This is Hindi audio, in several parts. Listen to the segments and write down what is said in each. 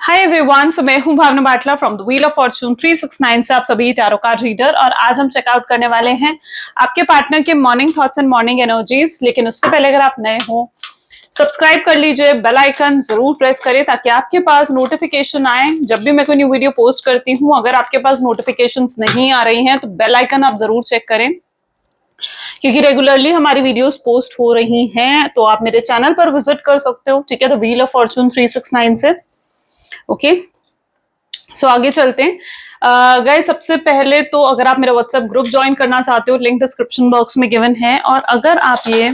हाय एवरीवन, सो मैं हूं Bhavna Batla from the wheel of fortune 369 से आप सभी टैरो कार्ड रीडर। और आज हम चेकआउट करने वाले हैं आपके पार्टनर के morning thoughts and morning energies. लेकिन उससे पहले अगर आप नए हो, सब्सक्राइब कर लीजिए, बेल आइकन जरूर प्रेस करें ताकि आपके पास नोटिफिकेशन आए जब भी मैं कोई न्यू वीडियो पोस्ट करती हूँ। अगर आपके पास नोटिफिकेशंस नहीं आ रही हैं तो बेल आइकन आप जरूर चेक करें, क्योंकि रेगुलरली हमारी वीडियोस पोस्ट हो रही हैं। तो आप मेरे चैनल पर विजिट कर सकते हो, ठीक है, तो व्हील ऑफ फॉर्चून 369 से। ओके, सो आगे चलते हैं। गाइस, सबसे पहले तो अगर आप मेरा व्हाट्सएप ग्रुप ज्वाइन करना चाहते हो, लिंक डिस्क्रिप्शन बॉक्स में गिवन है। और अगर आप ये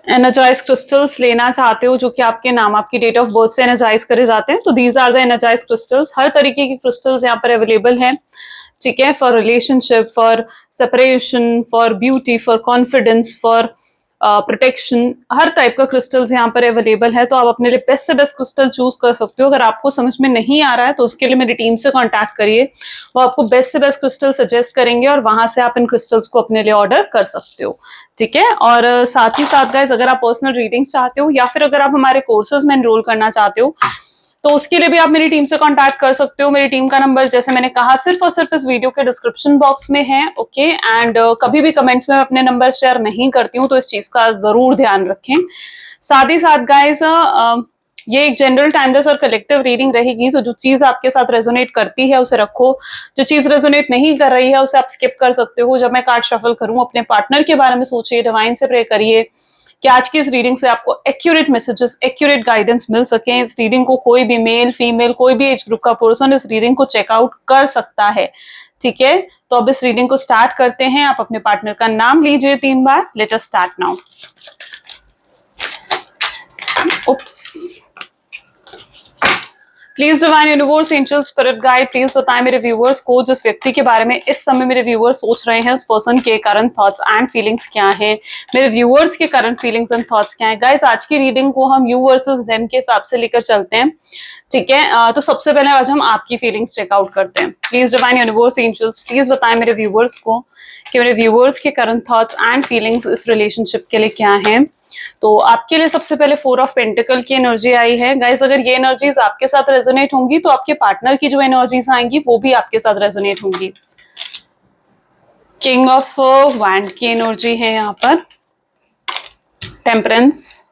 एनर्जाइज क्रिस्टल्स लेना चाहते हो जो कि आपके नाम, आपकी डेट ऑफ बर्थ से एनर्जाइज करे जाते हैं, तो these are the energize crystals. हर तरीके की क्रिस्टल्स यहाँ पर अवेलेबल हैं, ठीक है, for relationship, for separation, for beauty, for confidence, for protection. हर टाइप का क्रिस्टल्स यहाँ पर अवेलेबल है। तो आप अपने लिए बेस्ट से बेस्ट क्रिस्टल चूज कर सकते हो। अगर आपको समझ में नहीं आ रहा है तो उसके लिए मेरी टीम से कांटेक्ट करिए, वो आपको बेस्ट से बेस्ट क्रिस्टल सजेस्ट करेंगे और वहां से आप इन क्रिस्टल्स को अपने लिए ऑर्डर कर सकते हो, ठीक है। और साथ ही साथ गाइज, अगर आप पर्सनल रीडिंग्स चाहते हो या फिर अगर आप हमारे कोर्सेज में एनरोल करना चाहते हो तो उसके लिए भी आप मेरी टीम से कांटेक्ट कर सकते हो। मेरी टीम का नंबर, जैसे मैंने कहा, सिर्फ और सिर्फ इस वीडियो के डिस्क्रिप्शन बॉक्स में है, ओके। एंड कभी भी कमेंट्स में अपने नंबर शेयर नहीं करती हूँ, तो इस चीज का जरूर ध्यान रखें। साथ ही साथ गाइज, ये एक जनरल, टाइमलेस और कलेक्टिव रीडिंग रहेगी। तो जो चीज आपके साथ रेजोनेट करती है उसे रखो, जो चीज रेजोनेट नहीं कर रही है उसे आप स्किप कर सकते हो। जब मैं कार्ड शफल करूं, अपने पार्टनर के बारे में सोचिए, डिवाइन से प्रे करिए कि आज की इस रीडिंग से आपको एक्यूरेट मैसेजेस, एक्यूरेट गाइडेंस मिल सके। इस रीडिंग को कोई भी मेल, फीमेल, कोई भी एज ग्रुप का पर्सन इस रीडिंग को चेकआउट कर सकता है, ठीक है। तो अब इस रीडिंग को स्टार्ट करते हैं। आप अपने पार्टनर का नाम लीजिए 3 बार। Let us start now. Oops, please divine universe, angel, spirit guide, please बताएं मेरे व्यूअर्स को, जिस व्यक्ति के बारे में इस समय मेरे व्यूअर्स सोच रहे हैं, उस पर्सन के करंट थॉट्स एंड फीलिंग्स क्या हैं। मेरे व्यूअर्स के करंट फीलिंग्स एंड थॉट्स क्या हैं। गाइस, आज की रीडिंग को हम यू वर्सेस देम के हिसाब से लेकर चलते हैं, ठीक है। तो सबसे पहले आज हम आपकी फीलिंग्स चेकआउट करते हैं। Please divine universe, angels, please बताएं मेरे व्यूअर्स को कि मेरे व्यूअर्स के करंट थॉट्स एंड फीलिंग्स इस रिलेशनशिप के लिए क्या हैं। तो आपके लिए सबसे पहले 4 ऑफ पेंटिकल की एनर्जी आई है। गाइस, अगर ये एनर्जीज आपके साथ रेजोनेट होंगी तो आपके पार्टनर की जो एनर्जीज आएंगी वो भी आपके साथ रेजोनेट होंगी। किंग ऑफ वैंड की एनर्जी है यहाँ पर। Temperance,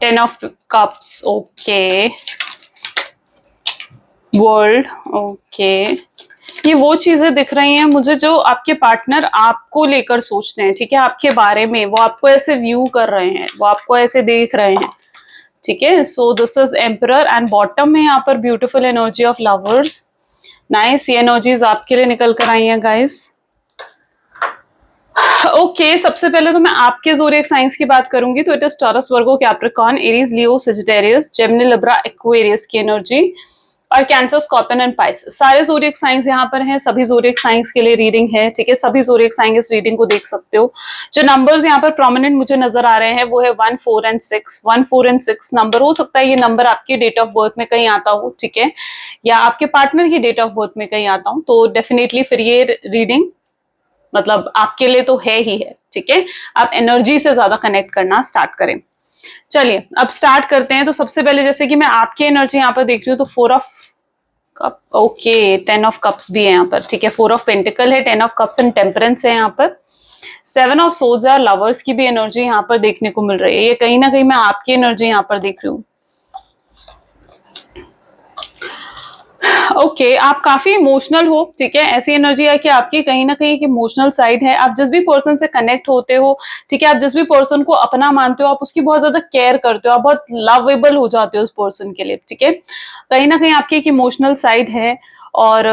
10 of cups, okay. World, okay. ये वो चीजें दिख रही हैं मुझे जो आपके पार्टनर आपको लेकर सोचते हैं, ठीक है, आपके बारे में। वो आपको ऐसे व्यू कर रहे हैं, वो आपको ऐसे देख रहे हैं, ठीक है। So this is emperor and bottom में यहाँ पर beautiful energy of lovers. Nice, ये एनर्जीज आपके लिए निकल कर आई हैं गाइस। ओके, सबसे पहले तो मैं आपके ज़ोडिएक साइंस की बात करूंगी तो it is taurus, Virgo, Capricorn, Aries, Leo, Sagittarius, Gemini, Libra, Aquarius की एनर्जी, और कैंसर, स्कॉर्पियन एंड पाइसेस। सारे ज़ोडिएक साइंस यहाँ पर हैं। सभी ज़ोडिएक साइंस के लिए रीडिंग है, ठीक है। सभी ज़ोडिएक साइंस इस रीडिंग को देख सकते हो। जो नंबर्स यहाँ पर प्रोमिनेंट मुझे नजर आ रहे हैं वो है 1, 4 एंड 6। 1, 4 एंड 6 नंबर हो सकता है, ये नंबर आपकी डेट ऑफ बर्थ में कहीं आता हो, ठीक है, या आपके पार्टनर की डेट ऑफ बर्थ में कहीं आता हो, तो डेफिनेटली फिर ये रीडिंग मतलब आपके लिए तो है ही है, ठीक है। आप एनर्जी से ज्यादा कनेक्ट करना स्टार्ट करें। चलिए अब स्टार्ट करते हैं। तो सबसे पहले, जैसे कि मैं आपकी एनर्जी यहाँ पर देख रही हूँ, तो 4 of cup, okay, 10 of cups भी है यहाँ पर, ठीक है। 4 ऑफ पेंटिकल है, 10 ऑफ कप्स एंड टेम्परेंस है यहाँ पर। 7 ऑफ सोर्ड्स और लवर्स की भी एनर्जी यहाँ पर देखने को मिल रही है। ये कहीं ना कहीं मैं आपकी एनर्जी यहाँ पर देख रही हूँ। ओके, आप काफी इमोशनल हो, ठीक है। ऐसी एनर्जी है कि आपकी कहीं ना कहीं एक इमोशनल साइड है। आप जिस भी पर्सन से कनेक्ट होते हो, ठीक है, आप जिस भी पर्सन को अपना मानते हो, आप उसकी बहुत ज्यादा केयर करते हो, आप बहुत लवेबल हो जाते हो उस पर्सन के लिए, ठीक है। कहीं ना कहीं आपकी एक इमोशनल साइड है और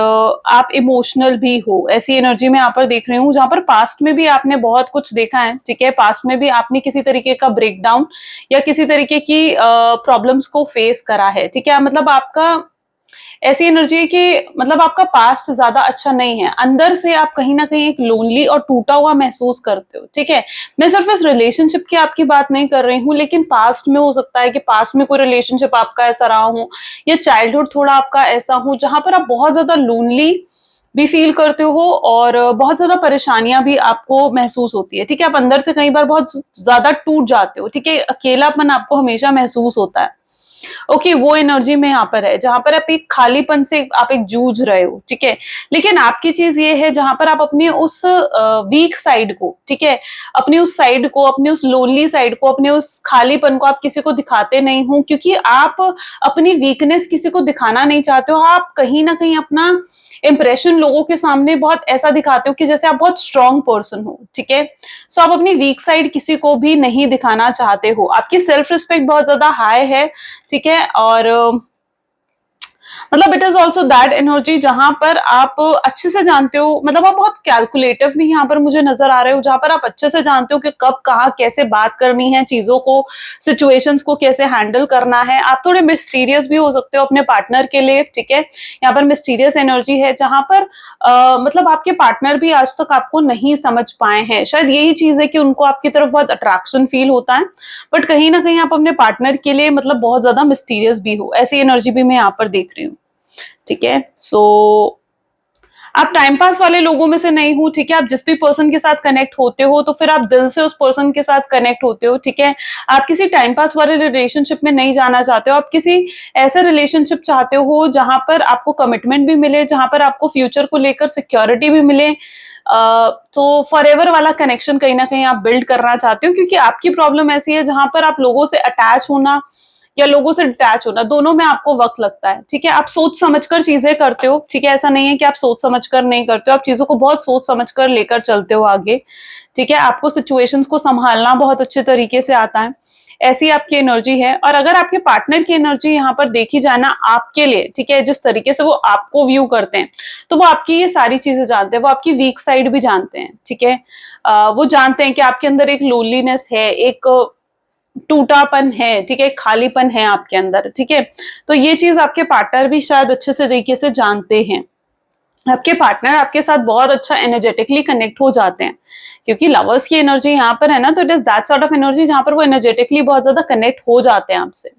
आप इमोशनल भी हो। ऐसी एनर्जी मैं यहाँ पर देख रही हूँ, जहां पर पास्ट में भी आपने बहुत कुछ देखा है, ठीक है। पास्ट में भी आपने किसी तरीके का ब्रेकडाउन या किसी तरीके की प्रॉब्लम्स को फेस करा है, ठीक है। मतलब आपका ऐसी एनर्जी है कि मतलब आपका पास्ट ज्यादा अच्छा नहीं है। अंदर से आप कहीं ना कहीं एक लोनली और टूटा हुआ महसूस करते हो, ठीक है। मैं सिर्फ इस रिलेशनशिप की आपकी बात नहीं कर रही हूँ, लेकिन पास्ट में हो सकता है कि पास्ट में कोई रिलेशनशिप आपका ऐसा रहा हो या चाइल्डहुड थोड़ा आपका ऐसा हो जहां पर आप बहुत ज्यादा लोनली भी फील करते हो और बहुत ज़्यादा परेशानियाँ भी आपको महसूस होती है, ठीक है? आप अंदर से कई बार बहुत ज़्यादा टूट जाते हो, ठीक है? अकेलापन आपको हमेशा महसूस होता है। ओके, वो एनर्जी में यहाँ पर है, जहाँ पर आप एक खालीपन से आप एक जूझ रहे हो, ठीक है? लेकिन आपकी चीज़ ये है जहाँ पर आप अपनी उस वीक साइड को, ठीक है? अपनी उस साइड को, अपनी उस लोनली साइड को, अपने उस खालीपन को आप किसी को दिखाते नहीं हो क्योंकि आप अपनी वीकनेस किसी को दिखाना नहीं चाहते हो। आप कहीं न कहीं अपना इंप्रेशन लोगों के सामने बहुत ऐसा दिखाते हो कि जैसे आप बहुत स्ट्रॉन्ग पर्सन हो, ठीक है? सो आप अपनी वीक साइड किसी को भी नहीं दिखाना चाहते हो। आपकी सेल्फ रिस्पेक्ट बहुत ज़्यादा हाई है, ठीक है? और मतलब it is also that energy जहां पर आप अच्छे से जानते हो, मतलब आप बहुत कैलकुलेटिव भी यहाँ पर मुझे नजर आ रहे हो, जहां पर आप अच्छे से जानते हो कि कब कहाँ कैसे बात करनी है, चीजों को, सिचुएशंस को कैसे हैंडल करना है। आप थोड़े मिस्टीरियस भी हो सकते हो अपने पार्टनर के लिए, ठीक है? यहाँ पर मिस्टीरियस एनर्जी है जहां पर मतलब आपके पार्टनर भी आज तक आपको नहीं समझ पाए हैं। शायद यही चीज है कि उनको आपकी तरफ बहुत अट्रैक्शन फील होता है, बट कहीं ना कहीं आप अपने पार्टनर के लिए मतलब बहुत ज्यादा मिस्टीरियस भी हो, ऐसी एनर्जी भी मैं यहाँ पर देख रही हूँ, ठीक है? सो आप टाइम पास वाले लोगों में से नहीं हो, ठीक है? आप जिस भी पर्सन के साथ कनेक्ट होते हो तो फिर आप दिल से उस पर्सन के साथ कनेक्ट होते हो, ठीक है? आप किसी टाइम पास वाले रिलेशनशिप में नहीं जाना चाहते हो, आप किसी ऐसे रिलेशनशिप चाहते हो जहां पर आपको कमिटमेंट भी मिले, जहां पर आपको फ्यूचर को लेकर सिक्योरिटी भी मिले। तो फॉरएवर वाला कनेक्शन कहीं ना कहीं आप बिल्ड करना चाहते हो क्योंकि आपकी प्रॉब्लम ऐसी है जहां पर आप लोगों से अटैच होना या लोगों से डिटैच होना, दोनों में आपको वक्त लगता है, ठीक है? आप सोच समझकर चीजें करते हो, ठीक है? ऐसा नहीं है कि आप सोच समझकर नहीं करते हो, आप चीजों को बहुत सोच समझकर लेकर चलते हो आगे, ठीक है? आपको सिचुएशंस को संभालना बहुत अच्छे तरीके से आता है, ऐसी आपकी एनर्जी है। और अगर आपके पार्टनर की एनर्जी यहाँ पर देखी जाए ना आपके लिए, ठीक है, जिस तरीके से वो आपको व्यू करते हैं, तो वो आपकी ये सारी चीजें जानते हैं, वो आपकी वीक साइड भी जानते हैं, ठीक है? वो जानते हैं कि आपके अंदर एक लोनलीनेस है, एक टूटापन है, ठीक है? खालीपन है आपके अंदर, ठीक है? तो ये चीज आपके पार्टनर भी शायद अच्छे से तरीके से जानते हैं। आपके पार्टनर आपके साथ बहुत अच्छा एनर्जेटिकली कनेक्ट हो जाते हैं क्योंकि लवर्स की एनर्जी यहाँ पर है ना, तो it is that sort of energy जहां पर वो एनर्जेटिकली बहुत ज्यादा कनेक्ट हो जाते हैं आपसे,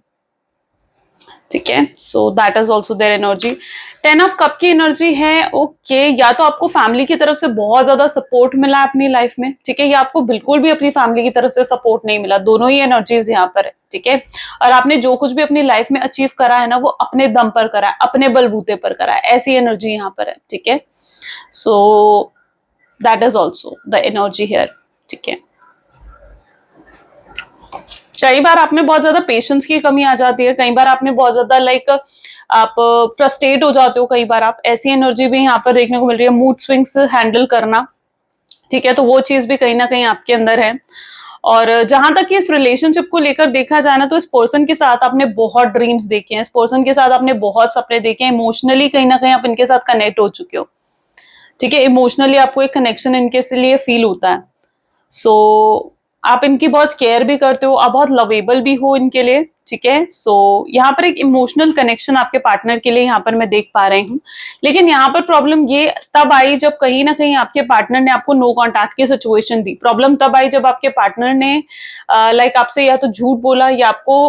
ठीक है? So that is also their energy. 10 of cup की एनर्जी है, ओके, या तो आपको फैमिली की तरफ से बहुत ज्यादा सपोर्ट मिला है अपनी लाइफ में, ठीक है? या आपको बिल्कुल भी अपनी फैमिली की तरफ से सपोर्ट नहीं मिला, दोनों ही एनर्जीज यहाँ पर है, ठीक है? और आपने जो कुछ भी अपनी लाइफ में अचीव करा है ना, वो अपने दम पर करा है, अपने बलबूते पर करा है, ऐसी एनर्जी यहाँ पर है, ठीक है? So that is also the energy here, ठीक है? कई बार आप में बहुत ज्यादा पेशेंस की कमी आ जाती है, कई बार आप में बहुत ज्यादा लाइक आप फ्रस्ट्रेट हो जाते हो, कई बार आप, ऐसी एनर्जी भी यहाँ पर देखने को मिल रही है। मूड स्विंग्स हैंडल करना, ठीक है? तो वो चीज भी कहीं ना कहीं आपके अंदर है। और जहां तक कि इस रिलेशनशिप को लेकर देखा जाए ना, तो इस पर्सन के साथ आपने बहुत ड्रीम्स देखे हैं, इस पर्सन के साथ आपने बहुत सपने देखे हैं, इमोशनली कहीं ना कहीं आप इनके साथ कनेक्ट हो चुके हो, ठीक है? इमोशनली आपको एक कनेक्शन इनके से लिए फील होता है। सो आप इनकी बहुत केयर भी करते हो, आप बहुत लवेबल भी हो इनके लिए, ठीक है? सो यहाँ पर एक इमोशनल कनेक्शन आपके पार्टनर के लिए यहाँ पर मैं देख पा रही हूँ। लेकिन यहाँ पर प्रॉब्लम ये तब आई जब कहीं ना कहीं आपके पार्टनर ने आपको नो कॉन्टैक्ट की सिचुएशन दी। प्रॉब्लम तब आई जब आपके पार्टनर ने लाइक आपसे या तो झूठ बोला या आपको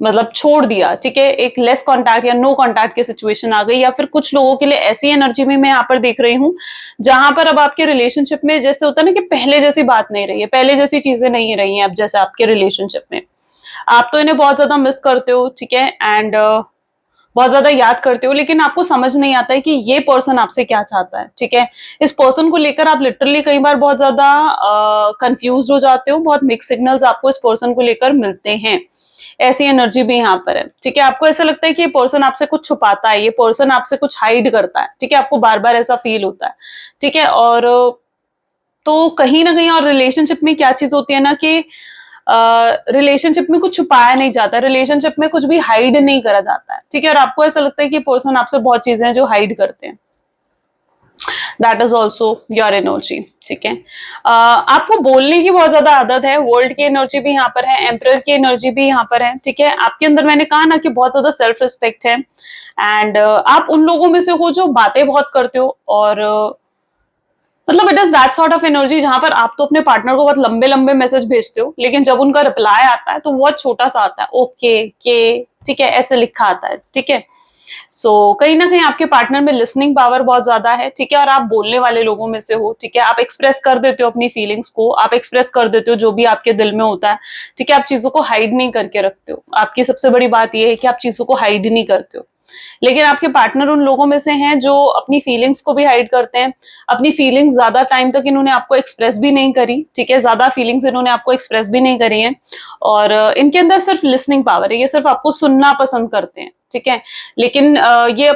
मतलब छोड़ दिया, ठीक है? एक लेस कॉन्टैक्ट या नो कॉन्टैक्ट की सिचुएशन आ गई, या फिर कुछ लोगों के लिए ऐसी एनर्जी में मैं यहाँ पर देख रही हूँ जहां पर अब आपके रिलेशनशिप में जैसे होता है ना कि पहले जैसी बात नहीं रही है, पहले जैसी चीजें नहीं रही हैं अब जैसे आपके रिलेशनशिप में। आप तो इन्हें बहुत ज्यादा मिस करते हो, ठीक है? एंड बहुत ज्यादा याद करते हो, लेकिन आपको समझ नहीं आता है कि ये पर्सन आपसे क्या चाहता है, ठीक है? इस पर्सन को लेकर आप लिटरली कई बार बहुत ज्यादा कंफ्यूज हो जाते हो, बहुत मिक्स सिग्नल्स आपको इस पर्सन को लेकर मिलते हैं, ऐसी एनर्जी भी यहाँ पर है, ठीक है? आपको ऐसा लगता है कि ये पर्सन आपसे कुछ छुपाता है, ये पर्सन आपसे कुछ हाइड करता है, ठीक है? आपको बार बार ऐसा फील होता है, ठीक है? और तो कहीं ना कहीं और रिलेशनशिप में क्या चीज होती है ना कि रिलेशनशिप में कुछ छुपाया नहीं जाता, रिलेशनशिप में कुछ भी हाइड नहीं करा जाता है, ठीक है? और आपको ऐसा लगता है कि पर्सन आपसे बहुत चीजें हैं जो हाइड करते हैं। That is also your energy, ठीक है? आपको बोलने की बहुत ज्यादा आदत है, वर्ल्ड की एनर्जी भी यहाँ पर है, एम्परर की एनर्जी भी यहाँ पर है, ठीक है? आपके अंदर मैंने कहा ना कि बहुत ज्यादा सेल्फ रिस्पेक्ट है, एंड आप उन लोगों में से हो जो बातें बहुत करते हो, और मतलब it is that sort of energy जहां पर आप तो अपने पार्टनर को बहुत लंबे लंबे मैसेज भेजते हो, लेकिन जब उनका रिप्लाई आता है तो बहुत छोटा सा आता है, ओके के, ठीक है? ऐसे लिखा आता है, ठीक है? कहीं ना कहीं आपके पार्टनर में लिसनिंग पावर बहुत ज्यादा है, ठीक है, और आप बोलने वाले लोगों में से हो, ठीक है, आप एक्सप्रेस कर देते हो अपनी फीलिंग्स को, आप एक्सप्रेस कर देते हो जो भी आपके दिल में होता है, ठीक है, आप चीजों को हाइड नहीं करके रखते हो। आपकी सबसे बड़ी बात यह है कि आप चीजों को हाइड नहीं करते हो। लेकिन आपके पार्टनर उन लोगों में से हैं जो अपनी फीलिंग्स को भी हाइड करते हैं। अपनी फीलिंग्स ज्यादा टाइम तक इन्होंने आपको एक्सप्रेस भी नहीं करी, ठीक है, ज्यादा फीलिंग्स इन्होंने आपको एक्सप्रेस भी नहीं करी हैं, और इनके अंदर सिर्फ लिसनिंग पावर है, ये सिर्फ आपको सुनना पसंद करते हैं, ठीक है। लेकिन ये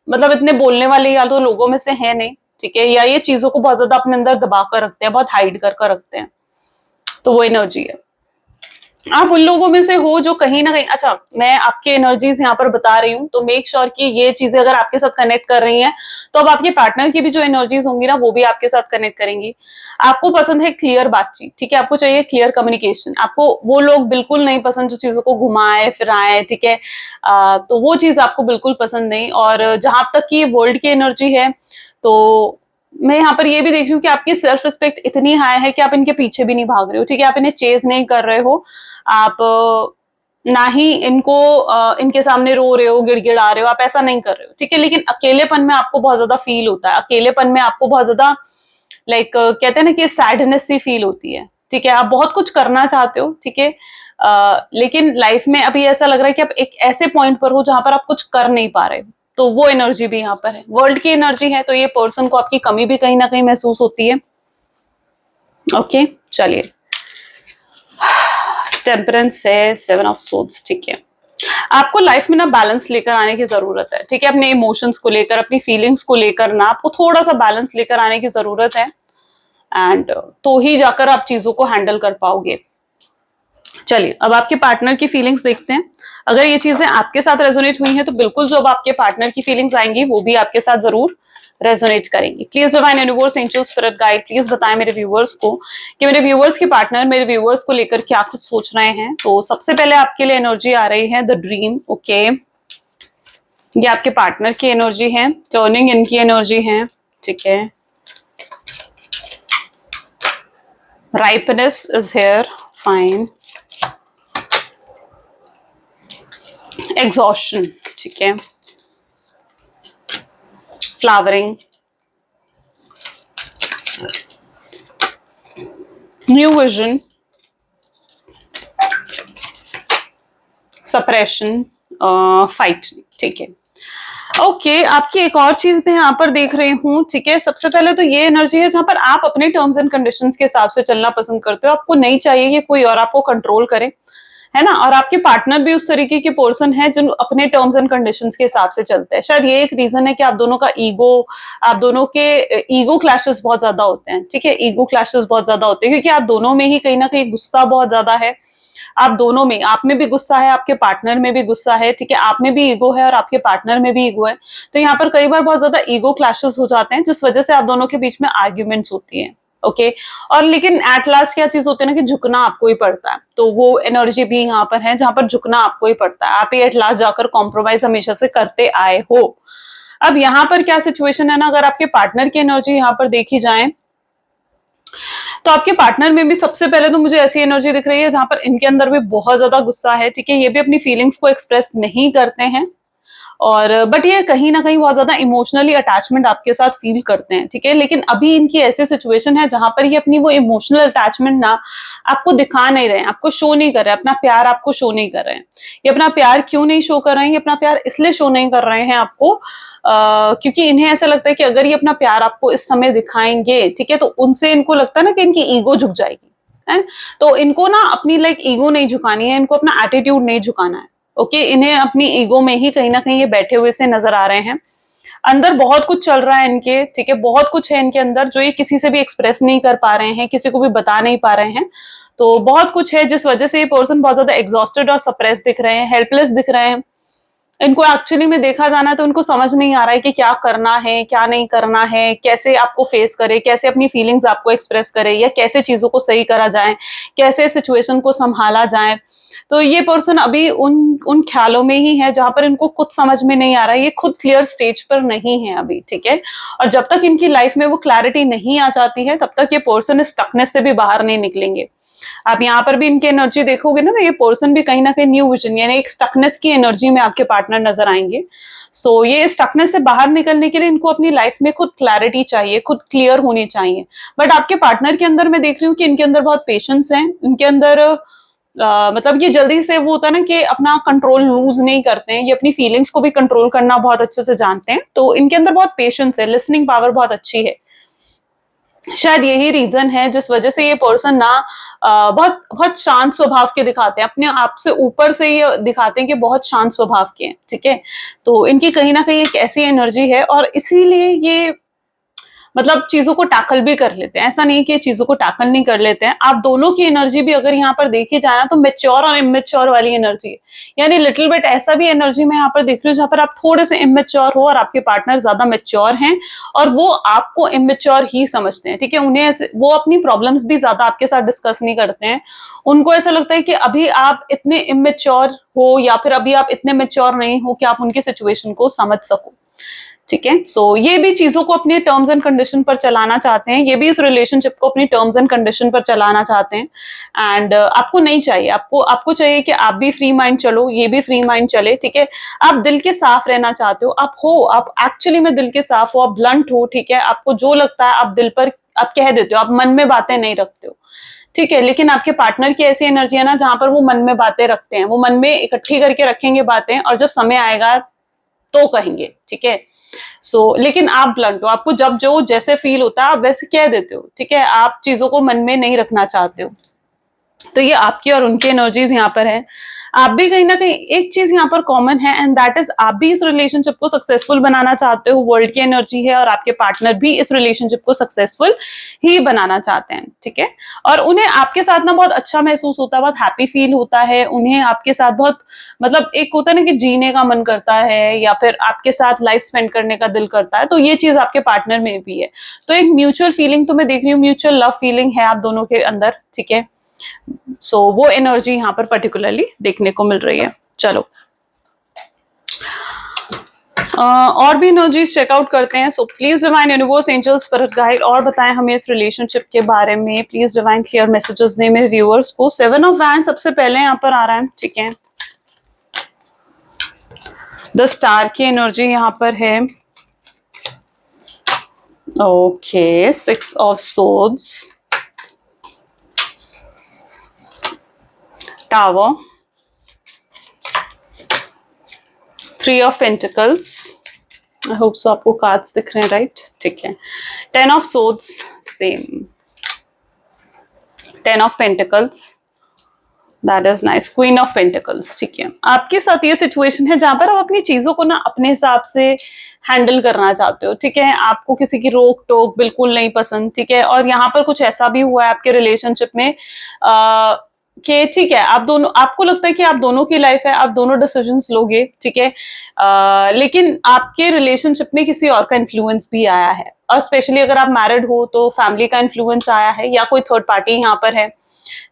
मतलब इतने बोलने वाले या तो लोगों में से है नहीं, ठीक है, या ये चीजों को बहुत ज्यादा अपने अंदर दबा कर रखते हैं, बहुत हाइड कर कर रखते हैं। तो वो एनर्जी है। आप उन लोगों में से हो जो कहीं ना कहीं, अच्छा मैं आपकी एनर्जीज यहाँ पर बता रही हूँ, तो मेक श्योर कि ये चीजें अगर आपके साथ कनेक्ट कर रही हैं, तो अब आपके पार्टनर की भी जो एनर्जीज होंगी ना, वो भी आपके साथ कनेक्ट करेंगी। आपको पसंद है क्लियर बातचीत, ठीक है, आपको चाहिए क्लियर कम्युनिकेशन, आपको वो लोग बिल्कुल नहीं पसंद जो चीजों को घुमाए फिराए, ठीक है। तो वो चीज आपको बिल्कुल पसंद नहीं। और जहां तक की वर्ल्ड की एनर्जी है, तो मैं यहाँ पर ये भी देख रही हूँ कि आपकी सेल्फ रिस्पेक्ट इतनी हाई है कि आप इनके पीछे भी नहीं भाग रहे हो, ठीक है, आप इन्हें चेज नहीं कर रहे हो। आप ना ही इनको इनके सामने रो रहे हो, गिड़गिड़ा रहे हो, आप ऐसा नहीं कर रहे हो, ठीक है। लेकिन अकेलेपन में आपको बहुत ज्यादा फील होता है, अकेलेपन में आपको बहुत ज्यादा लाइक कहते हैं ना कि सैडनेस सी फील होती है, ठीक है। आप बहुत कुछ करना चाहते हो, ठीक है, लेकिन लाइफ में अभी ऐसा लग रहा है कि आप एक ऐसे पॉइंट पर हो जहां पर आप कुछ कर नहीं पा रहे हो। तो वो एनर्जी भी यहाँ पर है, वर्ल्ड की एनर्जी है, तो ये पर्सन को आपकी कमी भी कहीं ना कहीं महसूस होती है। ओके, चलिए, टेम्परेंस है, 7 ऑफ सोर्ड्स, ठीक है। आपको लाइफ में ना बैलेंस लेकर आने की जरूरत है, ठीक है, अपने इमोशंस को लेकर, अपनी फीलिंग्स को लेकर ना आपको थोड़ा सा बैलेंस लेकर आने की जरूरत है, एंड तो ही जाकर आप चीजों को हैंडल कर पाओगे। चलिए, अब आपके पार्टनर की फीलिंग्स देखते हैं। अगर ये चीजें आपके साथ रेजोनेट हुई हैं, तो बिल्कुल जो अब आपके पार्टनर की फीलिंग्स आएंगी वो भी आपके साथ जरूर रेजोनेट करेंगी। Please divine universe, angel, spirit guide, please बताएं मेरे व्यूवर्स को कि मेरे व्यूवर्स के पार्टनर मेरे व्यूवर्स को लेकर क्या कुछ सोच रहे हैं। तो सबसे पहले आपके लिए एनर्जी आ रही है द ड्रीम। ओके, ये आपके पार्टनर की एनर्जी है, टर्निंग इनकी एनर्जी है, ठीक है। राइपनेस इज हेयर, फाइन। एग्जॉस्शन, ठीक है। Flowering, new vision, suppression, fight, ठीक है। ओके, आपकी एक और चीज मैं यहाँ पर देख रही हूँ, ठीक है। सबसे पहले तो ये एनर्जी है जहां पर आप अपने टर्म्स एंड कंडीशंस के हिसाब से चलना पसंद करते हो, आपको नहीं चाहिए कि कोई और आपको कंट्रोल करे, है ना। और आपके पार्टनर भी उस तरीके के पर्सन है जो अपने टर्म्स एंड कंडीशंस के हिसाब से चलते हैं। शायद ये एक रीजन है कि आप दोनों का ईगो, आप दोनों के ईगो क्लैशेस बहुत ज्यादा होते हैं, ठीक है, ईगो क्लैशेस बहुत ज्यादा होते हैं, क्योंकि आप दोनों में ही कहीं ना कहीं गुस्सा बहुत ज्यादा है। आप दोनों में, आप में भी गुस्सा है, आपके पार्टनर में भी गुस्सा है, ठीक है, आप में भी ईगो है और आपके पार्टनर में भी ईगो है। तो यहाँ पर कई बार बहुत ज्यादा ईगो क्लैशेस हो जाते हैं, जिस वजह से आप दोनों के बीच में आर्ग्यूमेंट्स होती है। ओके, और लेकिन एट लास्ट क्या चीज होती है ना कि झुकना आपको ही पड़ता है। तो वो एनर्जी भी यहाँ पर है जहां पर झुकना आपको ही पड़ता है, आप ही एट लास्ट जाकर कॉम्प्रोमाइज हमेशा से करते आए हो। अब यहाँ पर क्या सिचुएशन है ना, अगर आपके पार्टनर की एनर्जी यहाँ पर देखी जाए, तो आपके पार्टनर में भी सबसे पहले तो मुझे ऐसी एनर्जी दिख रही है जहां पर इनके अंदर भी बहुत ज्यादा गुस्सा है, ठीक है। ये भी अपनी फीलिंग्स को एक्सप्रेस नहीं करते हैं, और बट ये कहीं ना कहीं बहुत ज्यादा इमोशनली अटैचमेंट आपके साथ फील करते हैं, ठीक है। लेकिन अभी इनकी ऐसी सिचुएशन है जहां पर ये अपनी वो इमोशनल अटैचमेंट ना आपको दिखा नहीं रहे हैं, आपको शो नहीं कर रहे हैं, अपना प्यार आपको शो नहीं कर रहे हैं। ये अपना प्यार क्यों नहीं शो कर रहे हैं? ये अपना प्यार इसलिए शो नहीं कर रहे हैं आपको, क्योंकि इन्हें ऐसा लगता है कि अगर ये अपना प्यार आपको इस समय दिखाएंगे, ठीक है, तो उनसे इनको लगता है ना कि इनकी ईगो झुक जाएगी, है। तो इनको ना अपनी लाइक ईगो नहीं झुकानी है, इनको अपना एटीट्यूड नहीं झुकाना है। ओके, इन्हें अपनी ईगो में ही कहीं ना कहीं ये बैठे हुए से नजर आ रहे हैं। अंदर बहुत कुछ चल रहा है इनके, ठीक है, बहुत कुछ है इनके अंदर जो ये किसी से भी एक्सप्रेस नहीं कर पा रहे हैं, किसी को भी बता नहीं पा रहे हैं। तो बहुत कुछ है जिस वजह से ये पर्सन बहुत ज्यादा एग्जॉस्टेड और सप्रेस दिख रहे हैं, हेल्पलेस दिख रहे हैं। इनको एक्चुअली में देखा जाना तो इनको समझ नहीं आ रहा है कि क्या करना है, क्या नहीं करना है, कैसे आपको फेस करे, कैसे अपनी फीलिंग्स आपको एक्सप्रेस करे, या कैसे चीजों को सही करा जाए, कैसे सिचुएशन को संभाला जाए। तो ये पर्सन अभी उन उन ख्यालों में ही है जहां पर इनको कुछ समझ में नहीं आ रहा है, ये खुद क्लियर स्टेज पर नहीं है अभी, ठीक है। और जब तक इनकी लाइफ में वो क्लैरिटी नहीं आ जाती है, तब तक ये पर्सन इस स्टकनेस से भी बाहर नहीं निकलेंगे। आप यहाँ पर भी इनकी एनर्जी देखोगे ना, तो ये पर्सन भी कहीं ना कहीं न्यू विजन यानी एक स्टकनेस की एनर्जी में आपके पार्टनर नजर आएंगे। सो ये स्टकनेस से बाहर निकलने के लिए इनको अपनी लाइफ में खुद क्लैरिटी चाहिए, खुद क्लियर होनी चाहिए। बट आपके पार्टनर के अंदर मैं देख रही हूँ कि इनके अंदर बहुत पेशेंस है, इनके अंदर मतलब ये जल्दी से वो होता है ना कि अपना कंट्रोल लूज नहीं करते हैं, ये अपनी फीलिंग्स को भी कंट्रोल करना बहुत अच्छे से जानते हैं। तो इनके अंदर बहुत पेशेंस है, लिसनिंग पावर बहुत अच्छी है। शायद यही रीजन है जिस वजह से ये पर्सन ना बहुत बहुत शांत स्वभाव के दिखाते हैं, अपने आप से ऊपर से ये दिखाते हैं कि बहुत शांत स्वभाव के हैं, ठीक है। तो इनकी कहीं ना कहीं एक ऐसी एनर्जी है और इसीलिए ये मतलब चीजों को टैकल भी कर लेते हैं। ऐसा नहीं कि चीजों को टैकल नहीं कर लेते हैं। आप दोनों की एनर्जी भी अगर यहाँ पर देखी जाए ना, तो मेच्योर और इमेच्योर वाली एनर्जी है। यानी लिटिल बिट ऐसा भी एनर्जी मैं यहाँ पर देख रही हूँ जहाँ पर आप थोड़े से इमेच्योर हो और आपके पार्टनर ज्यादा मेच्योर हैं और वो आपको इमेच्योर ही समझते हैं, ठीक है। उन्हें वो अपनी प्रॉब्लम्स भी ज्यादा आपके साथ डिस्कस नहीं करते हैं। उनको ऐसा लगता है कि अभी आप इतने इमेच्योर हो या फिर अभी आप इतने मेच्योर नहीं हो कि आप उनकी सिचुएशन को समझ सको, ठीक है। सो ये भी चीजों को अपने टर्म्स एंड कंडीशन पर चलाना चाहते हैं, ये भी इस रिलेशनशिप को अपनी टर्म्स एंड कंडीशन पर चलाना चाहते हैं। एंड आपको नहीं चाहिए, आपको चाहिए कि आप भी फ्री माइंड चलो, ये भी फ्री माइंड चले, ठीक है। आप दिल के साफ रहना चाहते हो, आप एक्चुअली में दिल के साफ हो, आप ब्लंट हो, ठीक है। आपको जो लगता है आप दिल पर आप कह देते हो, आप मन में बातें नहीं रखते हो, ठीक है। लेकिन आपके पार्टनर की ऐसी एनर्जी है ना जहां पर वो मन में बातें रखते हैं, वो मन में इकट्ठी करके रखेंगे बातें और जब समय आएगा तो कहेंगे, ठीक है। लेकिन आप ब्लंट हो, आपको जब जो जैसे फील होता है आप वैसे कह देते हो, ठीक है। आप चीजों को मन में नहीं रखना चाहते हो। तो ये आपकी और उनकी एनर्जीज यहाँ पर है। आप भी कहीं ना कहीं एक चीज यहाँ पर कॉमन है एंड दैट इज आप भी इस रिलेशनशिप को सक्सेसफुल बनाना चाहते हो। वर्ल्ड की एनर्जी है और आपके पार्टनर भी इस रिलेशनशिप को सक्सेसफुल ही बनाना चाहते हैं, ठीक है। और उन्हें आपके साथ ना बहुत अच्छा महसूस होता है, बहुत हैप्पी फील होता है उन्हें आपके साथ। बहुत मतलब एक होता है ना कि जीने का मन करता है या फिर आपके साथ लाइफ स्पेंड करने का दिल करता है, तो ये चीज आपके पार्टनर में भी है। तो एक म्यूचुअल फीलिंग तो मैं देख रही हूँ, म्यूचुअल लव फीलिंग है आप दोनों के अंदर, ठीक है। वो एनर्जी यहां पर पर्टिकुलरली देखने को मिल रही है। चलो और भी एनर्जीज चेकआउट करते हैं। So please divine universe angels for guide और बताएं हमें इस रिलेशनशिप के बारे में। प्लीज डिवाइन क्लियर मैसेजेस दें मेरे व्यूअर्स को। 7 ऑफ वैंड सबसे पहले यहाँ पर आ रहा है, ठीक है। द स्टार की एनर्जी यहाँ पर है, okay. 6 of swords, tower, 3 of pentacles. I hope so आपको कार्ड्स दिख रहे हैं, राइट, ठीक है। 10 of swords, same. 10 of pentacles, that is nice. Queen of pentacles, ठीक है। आपके साथ ये सिचुएशन है जहां पर आप अपनी चीजों को ना अपने हिसाब से हैंडल करना चाहते हो, ठीक है। आपको किसी की रोक टोक बिल्कुल नहीं पसंद, ठीक है। और यहाँ पर कुछ ऐसा भी हुआ है आपके रिलेशनशिप में कि ठीक है, आप दोनों, आपको लगता है कि आप दोनों की लाइफ है, आप दोनों डिसीजंस लोगे, ठीक है। लेकिन आपके रिलेशनशिप में किसी और का इन्फ्लुएंस भी आया है और स्पेशली अगर आप मैरिड हो तो फैमिली का इन्फ्लुएंस आया है या कोई थर्ड पार्टी यहाँ पर है,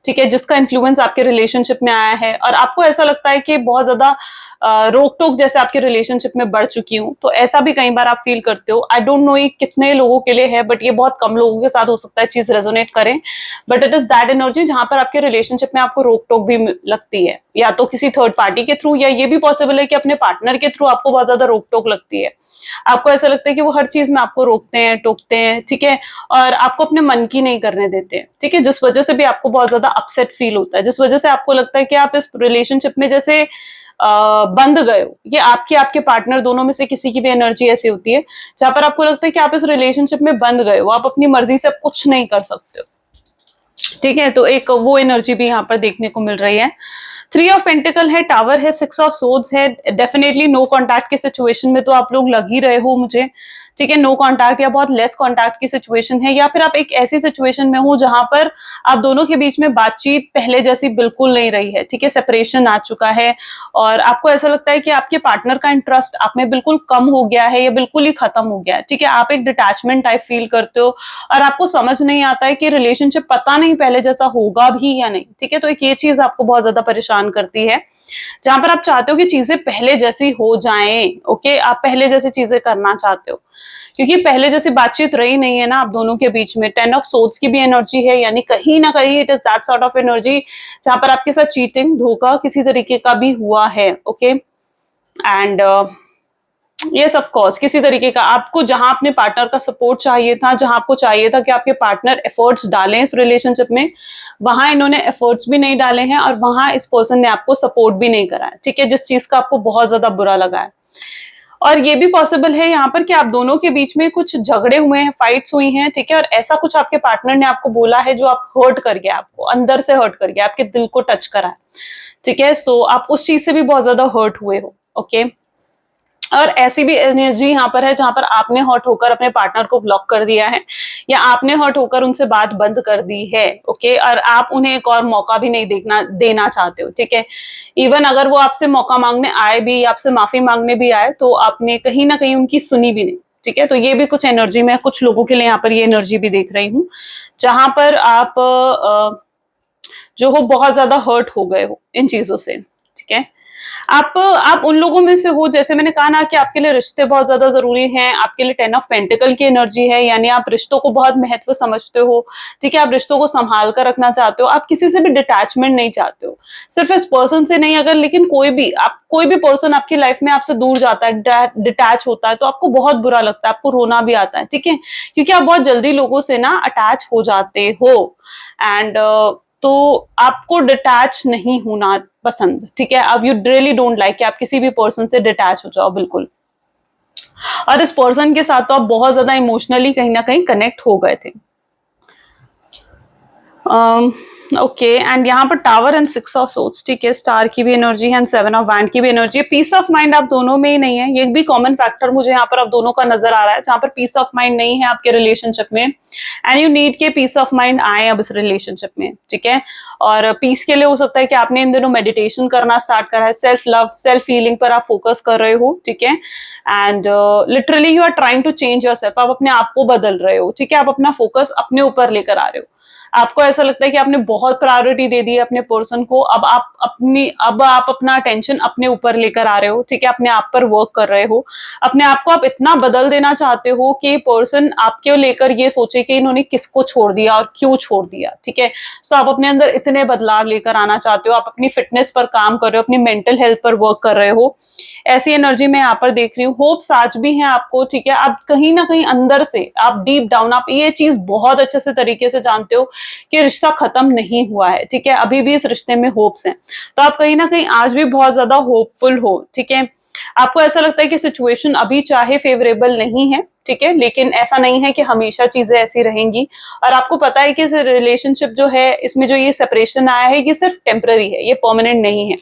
ठीक है, जिसका इन्फ्लुएंस आपके रिलेशनशिप में आया है। और आपको ऐसा लगता है कि बहुत ज्यादा रोक टोक जैसे आपके रिलेशनशिप में बढ़ चुकी हूँ, तो ऐसा भी कई बार आप फील करते हो। आई डोंट नो ये कितने लोगों के लिए है, बट ये बहुत कम लोगों के साथ हो सकता है चीज रेजोनेट करें। But it is that energy जहां पर आपके रिलेशनशिप में आपको रोक टोक भी लगती है, या तो किसी थर्ड पार्टी के थ्रू, या ये भी पॉसिबल है कि अपने पार्टनर के थ्रू आपको बहुत ज्यादा रोक टोक लगती है। आपको ऐसा लगता है कि वो हर चीज में आपको रोकते हैं, टोकते हैं, ठीक है, और आपको अपने मन की नहीं करने देते, ठीक है। जिस वजह से भी आपको बहुत ज्यादा अपसेट फील होता है, जिस वजह से आपको लगता है कि आप इस रिलेशनशिप में जैसे बंद गए हो। ये आपके पार्टनर दोनों में से किसी की भी एनर्जी ऐसी होती है जहां पर आपको लगता है कि आप इस रिलेशनशिप में बंद गए हो, आप अपनी मर्जी से कुछ नहीं कर सकते हो, ठीक है। तो एक वो एनर्जी भी यहाँ पर देखने को मिल रही है। 3 ऑफ पेंटिकल है, टावर है, 6 ऑफ सोर्ड्स है। डेफिनेटली नो कॉन्टैक्ट की सिचुएशन में तो आप लोग लग ही रहे हो मुझे, ठीक है। नो कॉन्टैक्ट या बहुत लेस कॉन्टैक्ट की सिचुएशन है, या फिर आप एक ऐसी सिचुएशन में हो जहां पर आप दोनों के बीच में बातचीत पहले जैसी बिल्कुल नहीं रही है, ठीक है। सेपरेशन आ चुका है और आपको ऐसा लगता है कि आपके पार्टनर का इंटरेस्ट आप में बिल्कुल कम हो गया है या बिल्कुल ही खत्म हो गया है, ठीक है। आप एक डिटैचमेंट टाइप फील करते हो और आपको समझ नहीं आता है कि रिलेशनशिप पता नहीं पहले जैसा होगा भी या नहीं, ठीक है। तो एक ये चीज आपको बहुत ज्यादा परेशान करती है, जहां पर आप चाहते हो कि चीजें पहले जैसी हो जाएं, ओके। आप पहले जैसी चीजें करना चाहते हो, क्योंकि पहले जैसी बातचीत रही नहीं है ना आप दोनों के बीच में। 10 ऑफ सोर्ड्स की भी एनर्जी है, यानी कहीं ना कहीं it is that sort of energy जहां पर आपके साथ चीटिंग, धोखा किसी तरीके का भी हुआ है। Okay, and yes of course किसी तरीके का आपको जहां अपने पार्टनर का सपोर्ट चाहिए था, जहां आपको चाहिए था कि आपके पार्टनर एफर्ट्स डालें इस रिलेशनशिप में, वहां इन्होंने एफर्ट्स भी नहीं डाले हैं और वहां इस पर्सन ने आपको सपोर्ट भी नहीं करा है। ठीक है, जिस चीज का आपको बहुत ज्यादा बुरा लगा है। और ये भी पॉसिबल है यहाँ पर कि आप दोनों के बीच में कुछ झगड़े हुए हैं, फाइट्स हुई हैं। ठीक है, और ऐसा कुछ आपके पार्टनर ने आपको बोला है जो आप हर्ट कर गया, आपको अंदर से हर्ट कर गया, आपके दिल को टच करा है। ठीक है, सो आप उस चीज से भी बहुत ज्यादा हर्ट हुए हो। ओके, और ऐसी भी एनर्जी यहाँ पर है जहां पर आपने हर्ट होकर अपने पार्टनर को ब्लॉक कर दिया है, या आपने हर्ट होकर उनसे बात बंद कर दी है। ओके, और आप उन्हें एक और मौका भी नहीं देना चाहते हो। ठीक है, इवन अगर वो आपसे मौका मांगने आए भी, आपसे माफी मांगने भी आए, तो आपने कहीं ना कहीं उनकी सुनी भी नहीं। ठीक है, तो ये भी कुछ एनर्जी में कुछ लोगों के लिए यहाँ पर ये एनर्जी भी देख रही हूँ, जहां पर आप जो हो बहुत ज्यादा हर्ट हो गए हो इन चीजों से। ठीक है, आप उन लोगों में से हो, जैसे मैंने कहा ना कि आपके लिए रिश्ते बहुत ज्यादा जरूरी हैं, आपके लिए 10 ऑफ पेंटिकल की एनर्जी है, यानी आप रिश्तों को बहुत महत्व समझते हो। ठीक है, आप रिश्तों को संभाल कर रखना चाहते हो, आप किसी से भी डिटैचमेंट नहीं चाहते हो, सिर्फ इस पर्सन से नहीं, अगर लेकिन कोई भी पर्सन आपकी लाइफ में आपसे दूर जाता है, डिटैच होता है, तो आपको बहुत बुरा लगता है, आपको रोना भी आता है। ठीक है, क्योंकि आप बहुत जल्दी लोगों से ना अटैच हो जाते हो, एंड तो आपको डिटैच नहीं होना पसंद। ठीक है, अब यू रियली डोंट लाइक कि आप किसी भी पर्सन से डिटैच हो जाओ बिल्कुल, और इस पर्सन के साथ तो आप बहुत ज्यादा इमोशनली कहीं ना कहीं कनेक्ट हो गए थे। ओके, एंड यहाँ पर टावर एंड 6 ऑफ सोर्ड्स। ठीक है, स्टार की भी एनर्जी है एंड 7 ऑफ वैंड की भी एनर्जी है। पीस ऑफ माइंड आप दोनों में ही नहीं है, ये भी कॉमन फैक्टर मुझे यहाँ पर आप दोनों का नजर आ रहा है, जहां पर पीस ऑफ माइंड नहीं है आपके रिलेशनशिप में, एंड यू नीड के पीस ऑफ माइंड आए अब इस रिलेशनशिप में। ठीक है, और पीस के लिए हो सकता है कि आपने इन दिनों मेडिटेशन करना स्टार्ट करा है, सेल्फ लव, सेल्फ हीलिंग पर आप फोकस कर रहे हो। ठीक है, and literally you are trying to change yourself, आप अपने आप को बदल रहे हो। ठीक है, आप अपना फोकस अपने ऊपर लेकर आ रहे हो, आपको ऐसा लगता है कि आपने बहुत प्रायोरिटी दे दी है अपने पर्सन को, अब आप अपना अटेंशन अपने ऊपर लेकर आ रहे हो। ठीक है, अपने आप पर वर्क कर रहे हो, अपने आप को आप इतना बदल देना चाहते हो कि पर्सन आपके लेकर ये सोचे कि इन्होंने किसको छोड़ दिया और क्यों छोड़ दिया। ठीक है, सो आप अपने अंदर इतने बदलाव लेकर आना चाहते हो, आप अपनी फिटनेस पर काम कर रहे हो, अपनी मेंटल हेल्थ पर वर्क कर रहे हो, ऐसी एनर्जी मैं यहाँ पर देख रही हूँ। होप्स आज भी हैं आपको। ठीक है, आप कहीं ना कहीं अंदर से, आप डीप डाउन, आप ये चीज बहुत अच्छे से तरीके से जानते हो कि रिश्ता खत्म नहीं हुआ है। ठीक है, अभी भी इस रिश्ते में होप्स हैं, तो आप कहीं ना कहीं आज भी बहुत ज्यादा होपफुल हो। ठीक है, आपको ऐसा लगता है कि सिचुएशन अभी चाहे फेवरेबल नहीं है, ठीक है, लेकिन ऐसा नहीं है कि हमेशा चीजें ऐसी रहेंगी, और आपको पता है कि इस रिलेशनशिप जो है, इसमें जो ये सेपरेशन आया है, ये सिर्फ टेम्पररी है, ये परमानेंट नहीं है।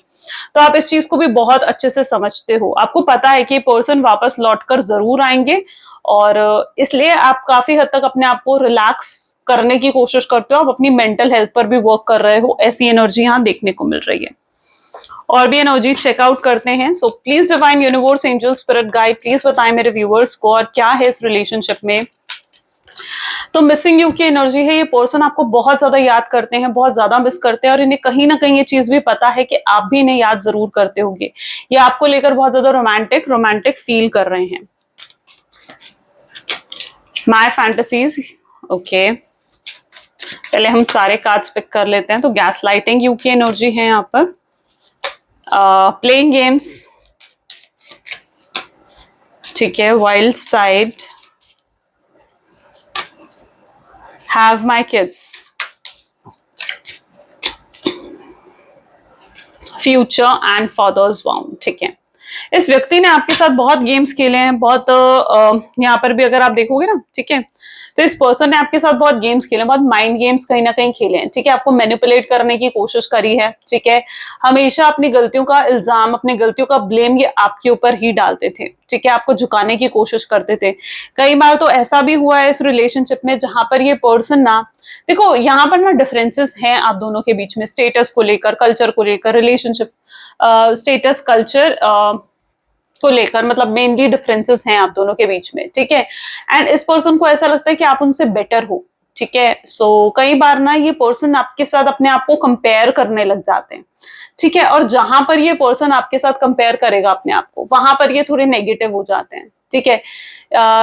तो आप इस चीज को भी बहुत अच्छे से समझते हो, आपको पता है कि पर्सन वापस लौटकर जरूर आएंगे, और इसलिए आप काफी हद तक अपने आप को रिलैक्स करने की कोशिश करते हो, आप अपनी मेंटल हेल्थ पर भी वर्क कर रहे हो, ऐसी एनर्जी यहाँ देखने को मिल रही है। और भी एनर्जी चेकआउट करते हैं। So please divine universe, angel, spirit guide, please बताएं मेरे व्यूअर्स को और क्या है इस रिलेशनशिप में। तो मिसिंग यू की एनर्जी है, ये पर्सन आपको बहुत ज्यादा याद करते हैं, बहुत ज्यादा मिस करते हैं, और इन्हें कहीं ना कहीं ये चीज भी पता है कि आप भी इन्हें याद जरूर करते होंगे। ये आपको लेकर बहुत ज्यादा रोमांटिक फील कर रहे हैं। माई फैंटेसीज, ओके, पहले हम सारे कार्ड्स पिक कर लेते हैं। तो गैस लाइटिंग यू की एनर्जी है यहाँ पर, प्लेइंग गेम्स, ठीक है, wild side, have my kids, future and father's wound. ठीक है, इस व्यक्ति ने आपके साथ बहुत गेम्स खेले हैं, बहुत यहाँ पर भी अगर आप देखोगे ना, ठीक है, तो इस पर्सन ने आपके साथ बहुत गेम्स खेले, बहुत माइंड गेम्स कहीं ना कहीं खेले हैं। ठीक है, आपको मैनिपुलेट करने की कोशिश करी है। ठीक है, हमेशा अपनी गलतियों का इल्जाम, अपनी गलतियों का ब्लेम ये आपके ऊपर ही डालते थे। ठीक है, आपको झुकाने की कोशिश करते थे। कई बार तो ऐसा भी हुआ है इस रिलेशनशिप में जहां पर ये पर्सन ना, देखो यहाँ पर ना डिफरेंसेस हैं आप दोनों के बीच में, स्टेटस को लेकर, कल्चर को लेकर, रिलेशनशिप स्टेटस, कल्चर को लेकर, मतलब मेनली डिफरेंसेस हैं आप दोनों के बीच में। ठीक है, एंड इस पर्सन को ऐसा लगता है कि आप उनसे बेटर हो। ठीक है, सो कई बार ना ये पर्सन आपके साथ अपने आप को कंपेयर करने लग जाते हैं। ठीक है, और जहां पर ये पर्सन आपके साथ कंपेयर करेगा अपने आप को, वहां पर ये थोड़े नेगेटिव हो जाते हैं। ठीक है।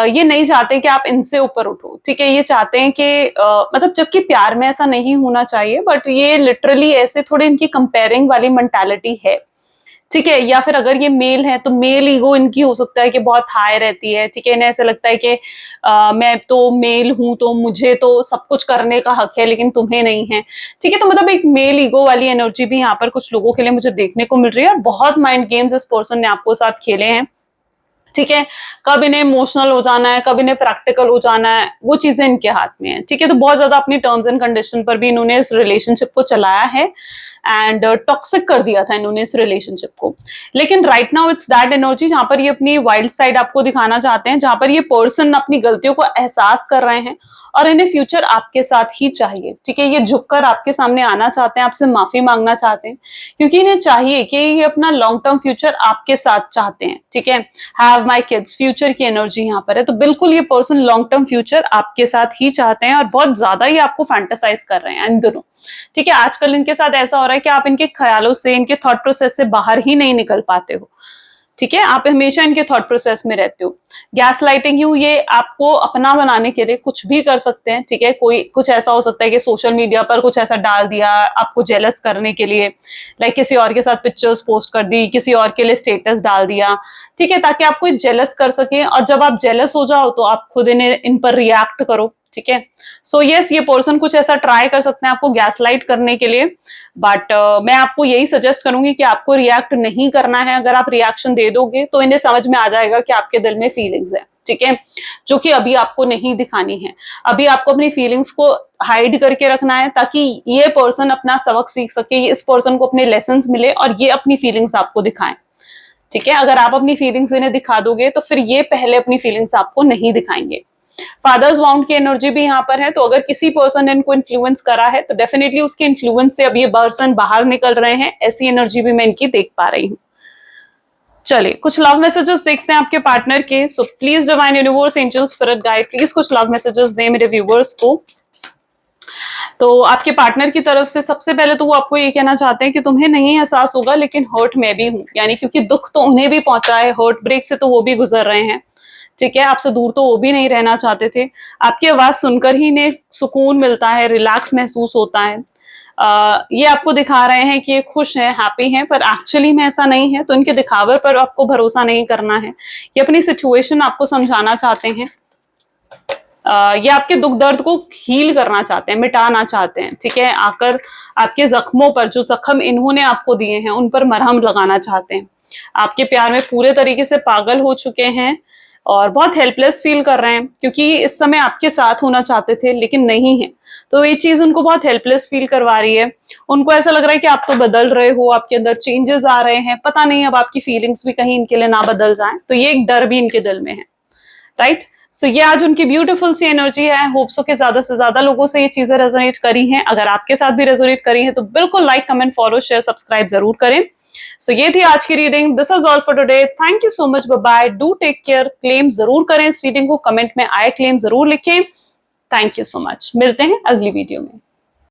ये नहीं चाहते कि आप इनसे ऊपर उठो, ठीक है। ये चाहते हैं कि मतलब जबकि प्यार में ऐसा नहीं होना चाहिए, बट ये लिटरली ऐसे थोड़ी इनकी कंपेयरिंग वाली मेंटालिटी है, ठीक है। या फिर अगर ये मेल है तो मेल ईगो इनकी हो सकता है कि बहुत हाई रहती है, ठीक है। इन्हें ऐसा लगता है कि मैं तो मेल हूं तो मुझे तो सब कुछ करने का हक है, लेकिन तुम्हें नहीं है, ठीक है। तो मतलब एक मेल ईगो वाली एनर्जी भी यहाँ पर कुछ लोगों के लिए मुझे देखने को मिल रही है, और बहुत माइंड गेम्स इस पर्सन ने आपको साथ खेले हैं, ठीक है। कब इन्हें इमोशनल हो जाना है, कब इन्हें प्रैक्टिकल हो जाना है, वो चीजें इनके हाथ में है, ठीक है। तो बहुत ज्यादा अपनी टर्म्स एंड कंडीशन पर भी इन्होंने इस रिलेशनशिप को चलाया है, एंड टॉक्सिक कर दिया था इन्होंने इस रिलेशनशिप को। लेकिन right now it's that energy जहां पर ये अपनी वाइल्ड साइड आपको दिखाना चाहते हैं, जहां पर ये पर्सन अपनी गलतियों को एहसास कर रहे हैं, और इन्हें फ्यूचर आपके साथ ही चाहिए, ठीक है। ये झुककर आपके सामने आना चाहते हैं, आपसे माफी मांगना चाहते हैं, क्योंकि इन्हें चाहिए कि ये अपना लॉन्ग टर्म फ्यूचर आपके साथ चाहते हैं, ठीक है। हैव माई किड्स, फ्यूचर की एनर्जी यहाँ पर है। तो बिल्कुल ये पर्सन लॉन्ग टर्म फ्यूचर आपके साथ ही चाहते हैं, और बहुत ज्यादा ये आपको फैंटासाइज कर रहे हैं इन दोनों, ठीक है। आजकल इनके साथ ऐसा हो रहा है कि आप इनके ख्यालों से, इनके थॉट प्रोसेस से बाहर ही नहीं निकल पाते हो, ठीक है। आप हमेशा इनके थॉट प्रोसेस में रहते हो। गैस लाइटिंग यू, ये आपको अपना बनाने के लिए कुछ भी कर सकते हैं, ठीक है। कोई कुछ ऐसा हो सकता है कि सोशल मीडिया पर कुछ ऐसा डाल दिया आपको जेलस करने के लिए, लाइक किसी और के साथ पिक्चर्स पोस्ट कर दी, किसी और के लिए स्टेटस डाल दिया, ठीक है, ताकि आप कोई जेलस कर सके, और जब आप जेलस हो जाओ तो आप खुद इन्हें इन पर रिएक्ट करो, ठीक है। सो यस, ये पर्सन कुछ ऐसा ट्राई कर सकते हैं आपको गैसलाइट करने के लिए, बट मैं आपको यही सजेस्ट करूंगी कि आपको रिएक्ट नहीं करना है। अगर आप रिएक्शन दे दोगे तो इन्हें समझ में आ जाएगा कि आपके दिल में फीलिंग्स है, ठीक है, जो कि अभी आपको नहीं दिखानी है। अभी आपको अपनी फीलिंग्स को हाइड करके रखना है, ताकि ये पर्सन अपना सबक सीख सके, इस पर्सन को अपने लेसन्स मिले, और ये अपनी फीलिंग्स आपको दिखाएं, ठीक है। अगर आप अपनी फीलिंग्स इन्हें दिखा दोगे तो फिर ये पहले अपनी फीलिंग्स आपको नहीं दिखाएंगे। फादर्स वाउंड की एनर्जी भी यहाँ पर है, तो अगर किसी पर्सन ने इनको इन्फ्लुएंस करा है तो डेफिनेटली उसके इन्फ्लुएंस से अब ये पर्सन बाहर निकल रहे हैं, ऐसी एनर्जी भी मैं इनकी देख पा रही हूँ। चलिए कुछ लव मैसेजेस देखते हैं आपके पार्टनर के। So please divine universe, angels, spirit guide, please कुछ लव मैसेजेस दें मेरे व्यूवर्स को। तो आपके पार्टनर की तरफ से सबसे पहले तो वो आपको ये कहना चाहते हैं कि तुम्हें नहीं एहसास होगा, लेकिन हर्ट मैं भी हूं, यानी क्योंकि दुख तो उन्हें भी पहुंचा है, हर्ट ब्रेक से तो वो भी गुजर रहे हैं, ठीक है। आपसे दूर तो वो भी नहीं रहना चाहते थे। आपकी आवाज सुनकर ही इन्हें सुकून मिलता है, रिलैक्स महसूस होता है। ये आपको दिखा रहे हैं कि ये खुश है, हैप्पी है, पर एक्चुअली में ऐसा नहीं है। तो इनके दिखावे पर आपको भरोसा नहीं करना है। ये अपनी सिचुएशन आपको समझाना चाहते हैं। ये आपके दुख दर्द को हील करना चाहते हैं, मिटाना चाहते हैं, ठीक है। आकर आपके जख्मों पर, जो जख्म इन्होंने आपको दिए हैं, उन पर मरहम लगाना चाहते हैं। आपके प्यार में पूरे तरीके से पागल हो चुके हैं, और बहुत हेल्पलेस फील कर रहे हैं, क्योंकि इस समय आपके साथ होना चाहते थे लेकिन नहीं है। तो ये चीज उनको बहुत हेल्पलेस फील करवा रही है। उनको ऐसा लग रहा है कि आप तो बदल रहे हो, आपके अंदर चेंजेस आ रहे हैं, पता नहीं अब आपकी फीलिंग्स भी कहीं इनके लिए ना बदल जाएं। तो ये एक डर भी इनके दिल में है, राइट। सो ये आज उनकी ब्यूटीफुल सी एनर्जी है। होप सो कि ज्यादा से ज्यादा लोगों से ये चीजें रेजोनेट करी हैं। अगर आपके साथ भी रेजोनेट करी है तो बिल्कुल like, comment, follow, share, subscribe जरूर करें। सो ये थी आज की reading. This is all for today. Thank you so much, bye bye, do take care. Claim जरूर करें इस रीडिंग को, कमेंट में आए क्लेम जरूर लिखें। Thank you so much. मिलते हैं अगली वीडियो में।